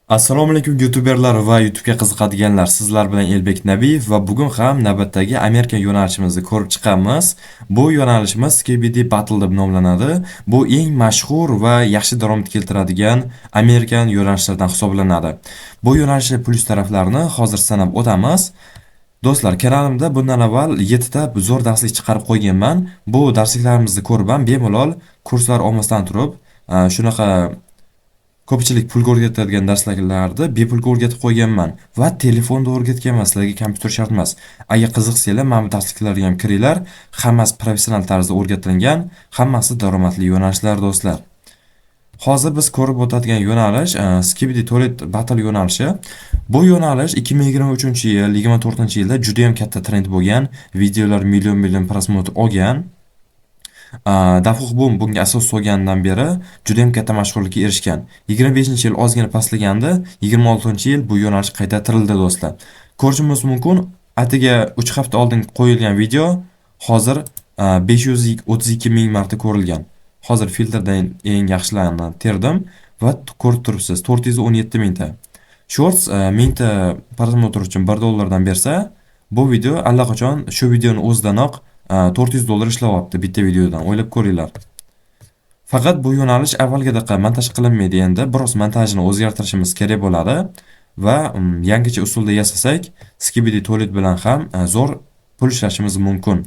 Assalomu alaykum youtuberlar va YouTube'ga qiziqadiganlar. Sizlar bilan Elbek Nabiyev va bugun ham navbatdagi Amerika yo'nalishimizni ko'rib chiqamiz. Bu yo'nalishimiz Skibidi Battle deb nomlanadi. Bu eng mashhur va yaxshi daromad keltiradigan Amerikan yo'nalishlardan hisoblanadi. Bu yo'nalishning plyus taraflarini hozir sanab o'tamiz. Do'stlar, kanalimda bundan avval 7 ta zo'r darslik chiqarib qo'yganman. Bu darsliklarimizni ko'rib ham bemalol kurslar olmasdan turib, shunaqa ko'pchilik pulga o'rgatadigan darslarni bepulga o'rgatib qo'yganman va telefonda o'rgatganman. Sizlarga kompyuter shart emas. Agar qiziqsanglar, mana bu darsliklarga ham kiringlar. Hammasi professional tarzda o'rgatilgan, hammasi daromadli yo'nalishlar do'stlar. Hozir biz ko'rib o'tadigan yo'nalish Skibidi Toilet Battle yo'nalishi. Bu yo'nalish 2023-yil, 24-yilda juda ham katta trend bo'lgan, videolar million prosmotr olgan. Dafuq Boom bunga asos solganidan beri juda ham katta mashhurlikka erishgan. 25-yil ozgina pastlaganda, 26-yil bu yo'nalish qayta tirildi do'stlar. Ko'rishingiz mumkin, atiga 3 hafta oldin qo'yilgan video hozir 532 ming marta ko'rilgan. Hozir filtrdan eng yaxshilarini terdim va ko'rib turibsiz 417 mingta. Shorts 1000 ta prosmotr uchun $1 dan bersa, bu video allaqachon shu videoni o'zidanoq $400 ishlayapti bitta videodan. O'ylab ko'ringlar. Faqat bu yo'nalish avvalgidaqa montaj qilinmaydi endi. Biroz montajini o'zgartirishimiz kerak bo'ladi va yangicha usulda yasasak, Skibidi Toilet bilan ham zo'r pul ishlashimiz mumkin.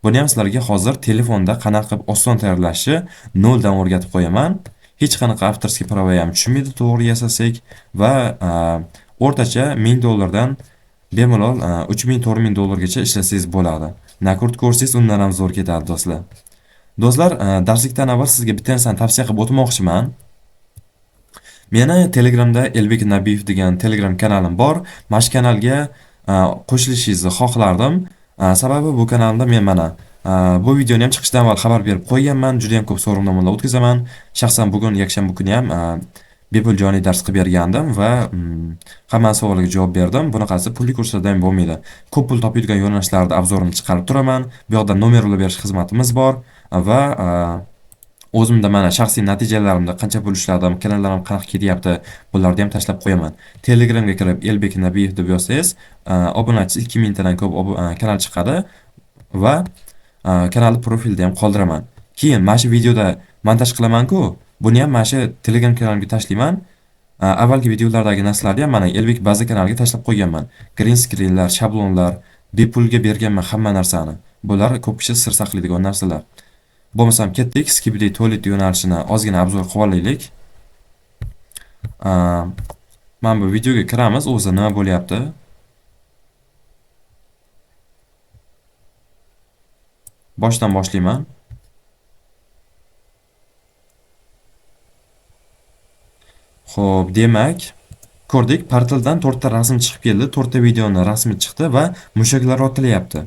Buni ham sizlarga hozir telefonda qanaqa qilib oson tayyorlashni noldan o'rgatib qo'yaman. Hech qanaqa avtorskiy prava ham tushmaydi to'g'ri yasasak va o'rtacha $1000 dan bemalol $3000-4000 gacha ishlasangiz bo'ladi. Nakurt ko'rsangiz undan ham zo'r ketadi do'stlar. Do'stlar, darslikdan avval sizga bitta narsani tavsiya qilib o'tmoqchiman. Meni Telegramda Elbek Nabiyev degan Telegram kanalim bor. Mana shu kanalga qo'shilishingizni xohlardim. Sababi bu kanalimda men mana bu videoni ham chiqishdan avval xabar berib qo'yganman. Juda ham ko'p so'rovnomalar o'tkazaman. Shaxsan bugun yakshanba kuni ham bepul joniy dars qilib bergandim va hamma savollarga javob berdim. Bunaqasi pulli kurslarda ham bo'lmaydi. Ko'p pul topadigan yo'nalishlarda obzorini chiqarib turaman. Bu yoqda nomerlar berish xizmatimiz bor va o'zimda mana shaxsiy natijalarimda qancha pul ishladim, kanallarim qanaqa ketyapti, bularni ham tashlab qo'yaman. Telegramga kirib Elbek Nabiyev deb yozsangiz, obunachisi 2000 tadan ko'p kanal chiqadi va kanalni profilda ham qoldiraman. Keyin mana shu videoda montaj qilaman-ku, buni ham mana shu Telegram kanalimga tashlayman. Avvalgi videolardagi narsalarni ham mana Elbek baza kanaliga tashlab qo'yganman. Green screenlar, shablonlar, bepulga berganman hamma narsani. Bular ko'p kishi sir saqlaydigan narsalar. Bo'lmasam ketdik, Skibidi Toilet yo'nalishini ozgina obzor qilib olaylik. Mana bu videoga kiramiz, o'zi nima bo'lyapti? Boshdan boshlayman. Xo'p, demak, ko'rdik, portaldan 4 ta rasm chiqib keldi, 4 ta videoning rasmi chiqdi va mushaklar otilyapti.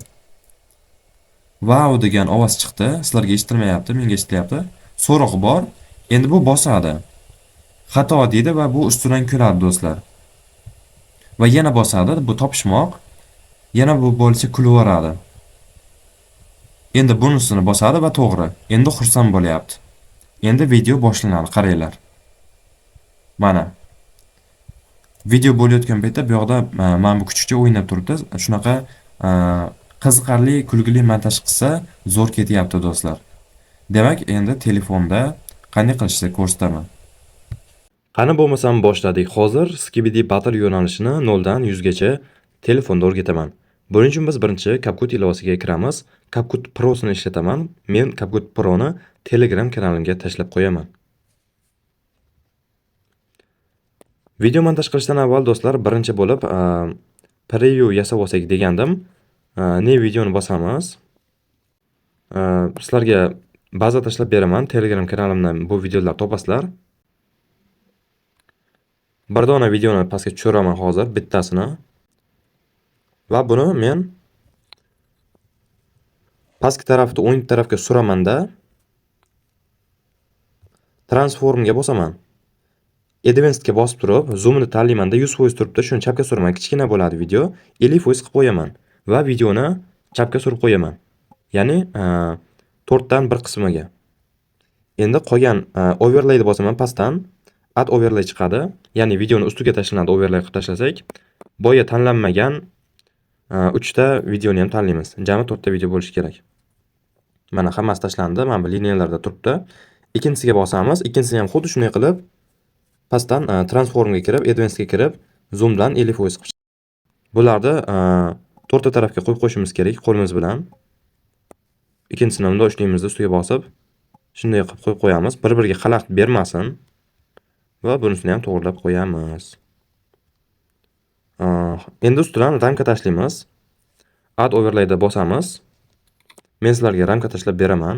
Wow degan ovoz chiqdi. Sizlarga eshitilmayapti, menga eshitilyapti. So'roq bor. Endi bu bosadi. Xato deydi va bu ustidan kuladi do'stlar. Va yana bosadi, bu topishmoq. Yana bu bo'licha kulib yuboradi. Endi bunisini bosadi va to'g'ri. Endi xursand bo'lyapti. Endi video boshlanadi, qaranglar. Mana. Video bo'layotgan paytda bu yoqda mana bu kuchukcha o'ynab turibdi. Shunaqa qiziqarli, kulgili montaj qilsa zo'r ketyapti do'stlar. Demak, endi telefonda qanday qilishni ko'rsataman. Qani bo'lmasam boshladik. Hozir Skibidi Battle yo'nalishini 0 dan 100 gacha telefonda o'rgataman. Buning uchun biz birinchi CapCut ilovasiga kiramiz. CapCut Pro'sini ishlataman. Men CapCut Pro'ni Telegram kanalimga tashlab qo'yaman. Video montaj qilishdan avval do'stlar, birinchi bo'lib preview yasab olsak degandim. Ne videoni bosamiz. Sizlarga baza tashlab beraman. Telegram kanalimdan bu videolar topasizlar. Bir dona videoni pastga tushiraman hozir bittasini. Va buni men pastki tarafda o'ng tarafga suramanda transformga bosaman. Advancedga bosib turib, zoomni tanlaymanda 100% turibdi. Shuni chapga suraman. Kichkina bo'ladi video. 50% qilib qo'yaman va videoni chapga surib qo'yaman. Ya'ni 4 dan 1 qismiga. Endi qolgan overlayni bosaman pastdan. add overlay chiqadi. Ya'ni videoni ustiga tashlanadi overlay qilib tashlasak. Boya tanlanmagan 3 ta videoni ham tanlaymiz. Jami 4 ta video bo'lishi kerak. Mana hammasi tashlandi. Mana bu liniyalarda turibdi. Ikkinchisiga bosamiz. Ikkinchisini ham xuddi shunday qilib pastdan transformga kirib, advanced ga kirib, zoomdan 50% qilib. Bularni to'rtta tarafga qo'yib qo'yishimiz kerak qo'limiz bilan. Ikkinchisini bunday ushlaymiz, ustiga bosib, shunday qilib qo'yib qo'yamiz. Bir-biriga xalaqit bermasin va bunisini ham to'g'rilab qo'yamiz. Endi ustidan ramka tashlaymiz. Add overlayda bosamiz. Men sizlarga ramka tashlab beraman.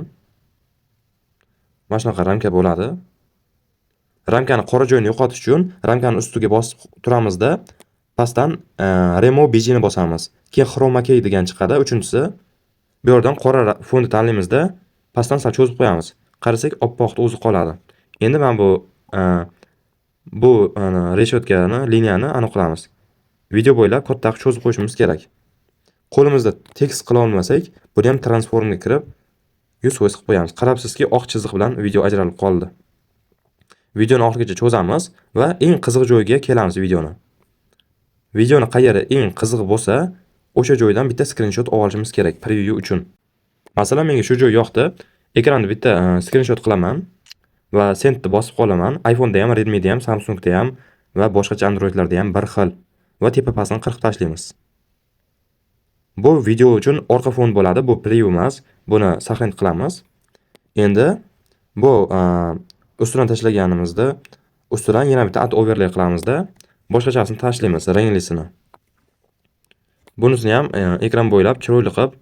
Mana shunaqa ramka bo'ladi. Ramkani qora joyini yo'qotish uchun ramkani ustiga bosib turamizda, pastdan remove bg ni bosamiz. Keyin chroma key degan chiqadi. Uchinchisi bu yerdan qora fonni tanlaymizda, pastdan sal cho'zib qo'yamiz. Qarasak oppoqda o'zi qoladi. Endi men bu reshetkani, liniyani aniqlamiz. Video bo'ylab katta cho'zib qo'yishimiz kerak. Qo'limizda tekst qila olmasak, buni ham transformga kirib 100% qilib qo'yamiz. Qarabsizki, oq chiziq bilan video ajralib qoldi. Videoni oxirigacha cho'zamiz va eng qiziq joyiga kelamiz videoni. Videoni qayeri eng qiziq bo'lsa, o'sha joydan bitta screenshot olishimiz kerak preview uchun. Masalan, menga shu joy yoqdi. Ekranni bitta screenshot qilaman va sendni bosib qolaman. iPhone da ham, Redmi da ham, Samsung da ham va boshqacha Androidlarda ham bir xil. Va tepa pastini qirqib tashlaymiz. Bu video uchun orqa fon bo'ladi, bu preview emas. Buni saqlanib qilamiz. Endi bu ustidan tashlaganimizda ustidan yana bitta add overlay qilamizda, boshqachasini tashlaymiz, ranglisini. Bunisini ham ekran bo'ylab chiroyli qilib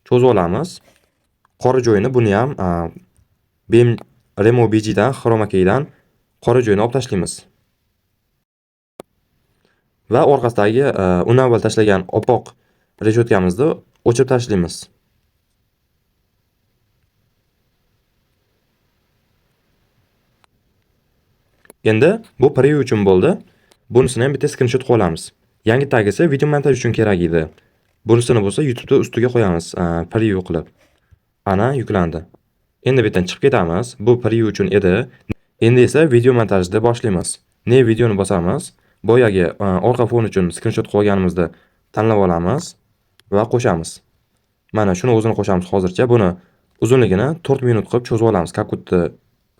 cho'zib olamiz. Qora joyini buni ham remove bg dan, chroma key dan qora joyini olib tashlaymiz. Va orqasidagi undan avval tashlagan oppoq reshetkamizni o'chirib tashlaymiz. Endi bu preview uchun bo'ldi. Bunisini ham bitta screenshot qo'yamiz. Yangi tagisi video montaj uchun kerak edi. Bunisini bo'lsa YouTube'da ustiga qo'yamiz, preview qilib. Ana yuklandi. Endi bu yerdan chiqib ketamiz. Bu preview uchun edi. Endi esa video montajni boshlaymiz. Ne videoni bosamiz. Boyagi orqa fon uchun screenshot qo'yganimizda tanlab olamiz va qo'shamiz. Mana shuni o'zini qo'shamiz hozircha. Buni uzunligini 4 minut qilib cho'zib olamiz. Kakutni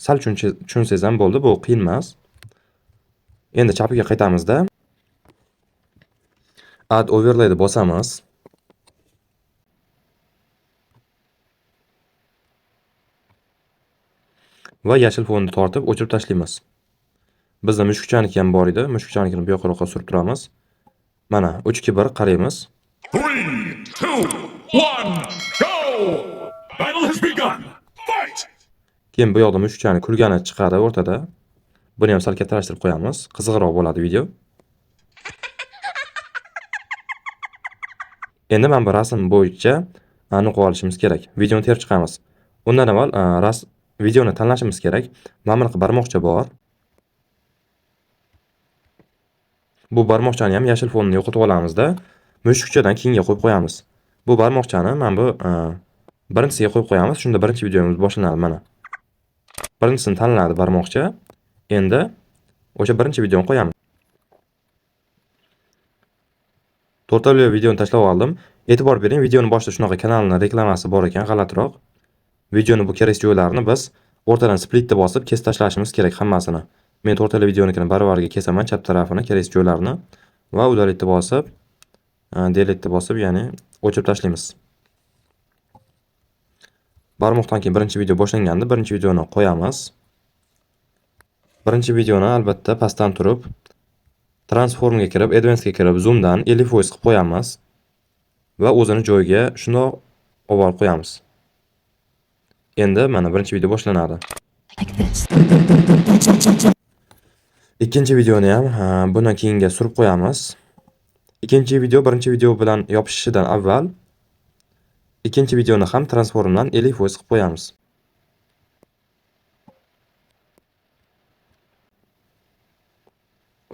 sal tushunsangiz ham bo'ldi, bu qiyin emas. Endi chapiga qaytamizda add overlay ni bosamiz. Va yashil fonni tortib o'chirib tashlaymiz. Bizda mushukchaniki ham bor edi. Mushukchanikini bu yoqqa surib turamiz. Mana 3-2-1 qaraymiz. 3, 2, 1, go! Battle has begun. Fight! Keyin bu yoqda mushukchani kulgani chiqadi o'rtada. Buni ham sal kattalashtirib qo'yamiz. Qiziqroq bo'ladi video. Endi men bu rasm bo'yicha aniq olishimiz kerak. Videoni terib chiqamiz. Undan avval videoni tanlashimiz kerak. Mana bunaqa barmoqcha bor. Bu barmoqchani ham yashil fonni yo'qotib olamizda, mushukchadan keyinga qo'yib qo'yamiz. Bu barmoqchani men bu birinchisiga qo'yib qo'yamiz. Shunda birinchi videomiz boshlanadi mana. Birinchisini tanladi barmoqcha. Endi o'sha birinchi videoni qo'yamiz. To'rtali videoni tashlab oldim. E'tibor bering, videoni boshida shunaqa kanalning reklamasi bor ekan, g'alatiroq. Videoni bu kerak joylarini biz o'rtadan splitni bosib kesib tashlashimiz kerak hammasini. Men to'rtali videonikini baravariga kesaman, chap tarafini, kerak joylarini va udaletni bosib, deletni bosib, ya'ni o'chirib tashlaymiz. Barmoqdan keyin birinchi video boshlanganda birinchi videoni qo'yamiz. Birinchi videoni albatta pastdan turib, transformga kirib, advanced ga kirib, zoomdan 50% qilib qo'yamiz va o'zini joyiga shundoq olib qo'yamiz. Endi mana birinchi video boshlanadi. Ikkinchi videoni ham bundan keyinga surib qo'yamiz. Ikkinchi video birinchi video bilan yopishishidan avval ikkinchi videoni ham transformdan 50% qilib qo'yamiz.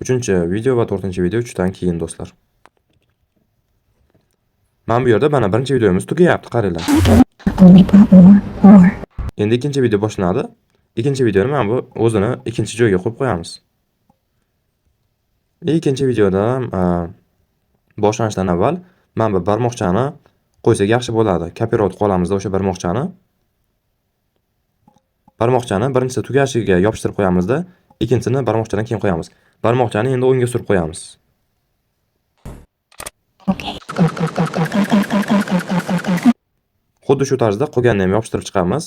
Uchinchi video va to'rtinchi video 3 dan keyin do'stlar. Mana bu yerda mana birinchi videomiz tugayapti, qaranglar. Endi ikkinchi video boshlanadi. Ikkinchi videoni mana bu o'zini ikkinchi joyga qo'yib qo'yamiz. Ikkinchi videoda boshlanishdan avval mana bu barmoqchani qo'ysak yaxshi bo'ladi. Kapirovka qolamizda o'sha barmoqchani. Barmoqchani birinchisi tugashiga yopishtirib qo'yamizda, ikkinchisini barmoqchadan keyin qo'yamiz. Barmoqchani endi o'ngga surib qo'yamiz. Xuddi shu tarzda qolganini ham yopishtirib chiqamiz.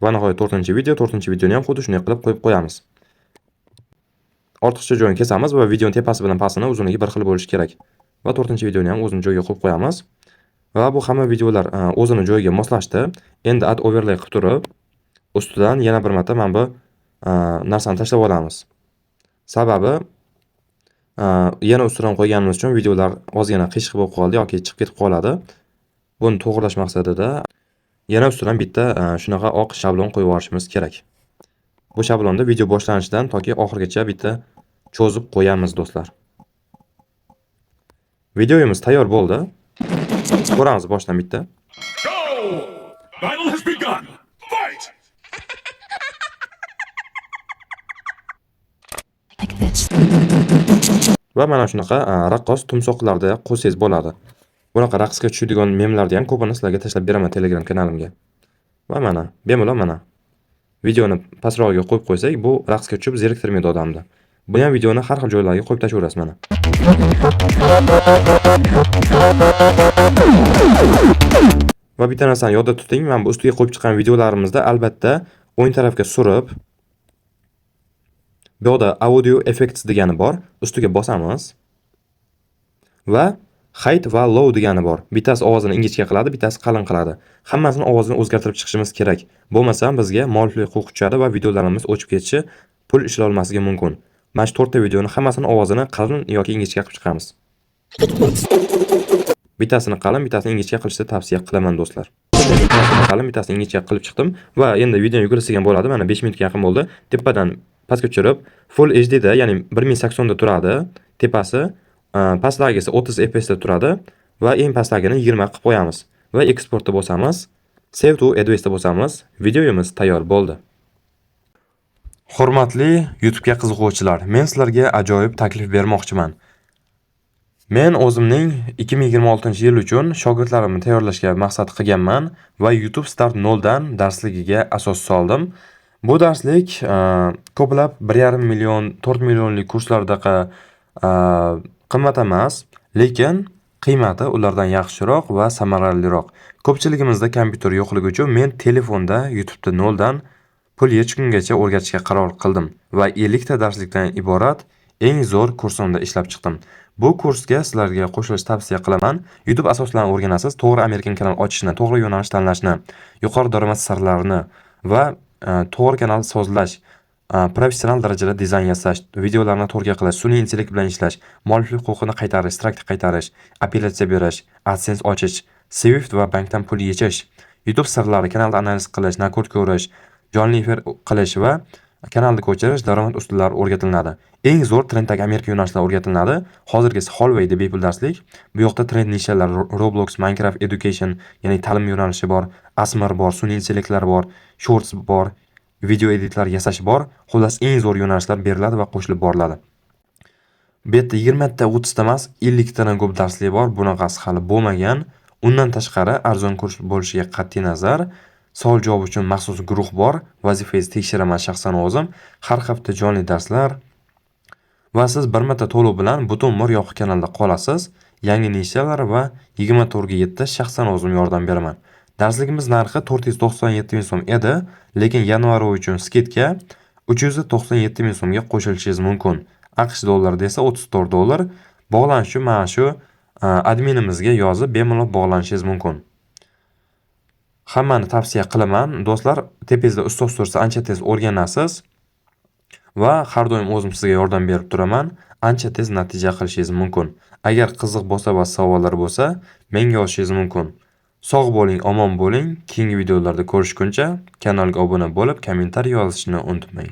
Va nihoyat 4-videoni ham xuddi shunday qilib qo'yib qo'yamiz. Ortiqcha joyini kesamiz va videoning tepasi bilan pastini uzunligi bir xil bo'lishi kerak. Va 4-videoni ham o'zini joyiga qo'yib qo'yamiz. Va bu hamma videolar o'zini joyiga moslashdi. Endi add overlay qilib turib, ustidan yana bir marta mana bu narsani tashlab olamiz. Sababi yana ustidan qo'yganimiz uchun videolar ozgina qiyshiq bo'lib qoldi yoki chiqib ketib qoladi. Buni to'g'rilash maqsadida yana ustidan bitta shunaqa oq shablon qo'yib yuborishimiz kerak. Bu shablonni video boshlanishidan toki oxirigacha bitta cho'zib qo'yamiz do'stlar. Videomiz tayyor bo'ldi. Ko'ramiz boshdan bitta. Go! Battle has begun. Fight! Va mana shunaqa raqqos tumsoqlarda qo'ysangiz bo'ladi. Bunaqa raqsga tushadigan memlarni ham ko'pini sizlarga tashlab beraman Telegram kanalimga. Va mana, bemalol mana. Videoni pastrog'iga qo'yib qo'ysak, bu raqsga tushib zeriktirmaydi odamni. Bu ham videoni har xil joylarga qo'yib tashaverasiz mana. Va bitta narsani yodda tuting, mana bu ustiga qo'yib chiqqan videolarimizda albatta o'ng tarafga surib, bu yerda audio effects degani bor, ustiga bosamiz. Va height va low degani bor. Bittasi ovozini ingichka qiladi, bittasi qalin qiladi. Hammasini ovozini o'zgartirib chiqishimiz kerak. Bo'lmasa bizga mualliflik huquqi tushadi va videolarimiz o'chib ketishi, pul ishlay olmasligi mumkin. Mana shu 4 ta videoni hammasini ovozini qalin yoki ingichka qilib chiqamiz. Bittasini qalin, bittasini ingichka qilishni tavsiya qilaman do'stlar. Qalin, bittasini ingichka qilib chiqdim va endi video yugurisigan bo'ladi. Mana 5 minutga yaqin bo'ldi. Tepadan pastga tushirib, Full HD da, ya'ni 1080 da turadi. Tepasi pastdagi esa 30 fps da turadi va eng pastdagini 20 qilib qo'yamiz va eksportda bosamiz. Save to Adways da bosamiz. Videomiz tayyor bo'ldi. Hurmatli YouTube ga qiziquvchilar, men sizlarga ajoyib taklif bermoqchiman. Men o'zimning 2026-yil uchun shogirdlarimni tayyorlashga maqsad qilganman va YouTube Start 0 dan darsligiga asos soldim. Bu darslik ko'plab 1,5 million, 4 millionlik kurslardaqa qimmat emas, lekin qiymati ulardan yaxshiroq va samaraliroq. Ko'pchiligimizda kompyuter yo'qligi uchun men telefonda YouTube'da 0 dan pul yechgungacha o'rgatishga qaror qildim va 50 ta darslikdan iborat eng zo'r kursimda ishlab chiqdim. Bu kursga sizlarga qo'shilishni tavsiya qilaman. YouTube asoslarini o'rganasiz, to'g'ri Amerikan kanal ochishni, to'g'ri yo'nalish tanlashni, yuqori daromad sirlarini va to'g'ri kanal sozlash, professional darajada dizayn yasash, videolarni to'g'ri qilish, sun'iy intellekt bilan ishlash, mualliflik huquqini qaytarish, strike qaytarish, apellyatsiya berish, AdSense ochish, Swift va bankdan pul yechish, YouTube sirlari, kanalda analiz qilish, nakord ko'rish, jonli efir qilish va kanalni ko'chirish daromad usullari o'rgatiladi. Eng zo'r trenddagi Amerika yo'nalishlari o'rgatiladi. Hozirgisi Hallway deb bepul darslik. Bu yoqda trend nishalar, Roblox, Minecraft Education, ya'ni ta'lim yo'nalishi bor, ASMR bor, sun'iy intellektlar bor, Shorts bor, video editlar yasash bor. Xullas eng zo'r yo'nalishlar beriladi va qo'shilib boriladi. Bu yerda 20 ta, 30 ta emas, 50 tadan ko'p darslik bor. Bunaqasi hali bo'lmagan. Undan tashqari arzon kurs bo'lishiga qat'iy nazar, savol javob uchun maxsus guruh bor. Vazifangizni tekshiraman shaxsan o'zim. Har hafta jonli darslar va siz bir marta to'lov bilan butun umr yopiq kanalda qolasiz. Yangi nishalar va 24 ga 7 shaxsan o'zim yordam beraman. Darsligimiz narxi 497 ming so'm edi, lekin yanvar oyi uchun skidka 397 ming so'mga qo'shilishingiz mumkin. AQSh dollarida esa 34 dollar. Bog'lanish uchun mana shu adminimizga yozib bemalol bog'lanishingiz mumkin. Hammani tavsiya qilaman. Do'stlar, tepangizda ustoz tursa ancha tez o'rganasiz va har doim o'zim sizga yordam berib turaman. Ancha tez natija qilishingiz mumkin. Agar qiziq bo'lsa va savollar bo'lsa, menga yozishingiz mumkin. Sog' bo'ling, omon bo'ling. Keyingi videolarda ko'rishguncha kanalga obuna bo'lib, kommentariy yozishni unutmang.